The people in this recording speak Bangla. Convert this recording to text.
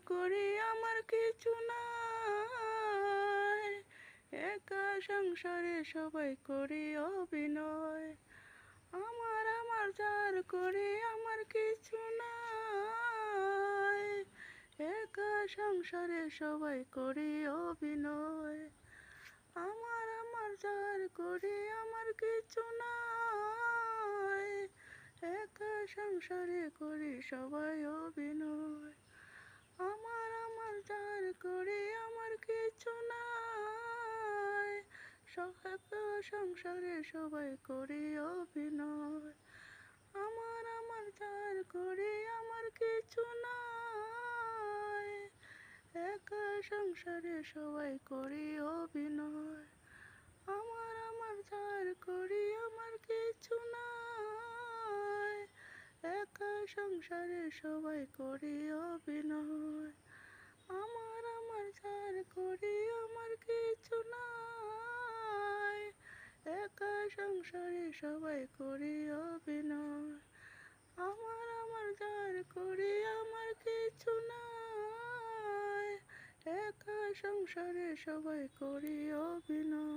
করি আমার কিছু নাই, একা সংসারে সবাই করি অভিনয়। আমার যার করি আমার কিছু নাই, একা সংসারে সবাই করি অভিনয়। আমার যার করি আমার কিছু নাই, একা সংসারে করি সবাই অভিনয়। আমার যার করি আমার কিছু নাই, একা সংসারে সবাই করি অভিনয়। আমার যার করি আমার কিছু নাই, একা সংসারে সবাই করি অভিনয়। আমার যার করি আমার কিছু নাই, একা সংসারে সবাই করি অভিনয়। আমার যার করি আমার কিছু নাই, একা সংসারে সবাই করি অভিনয়। আমার যার করি আমার কিছু নাই, একা সংসারে সবাই করি অভিনয়।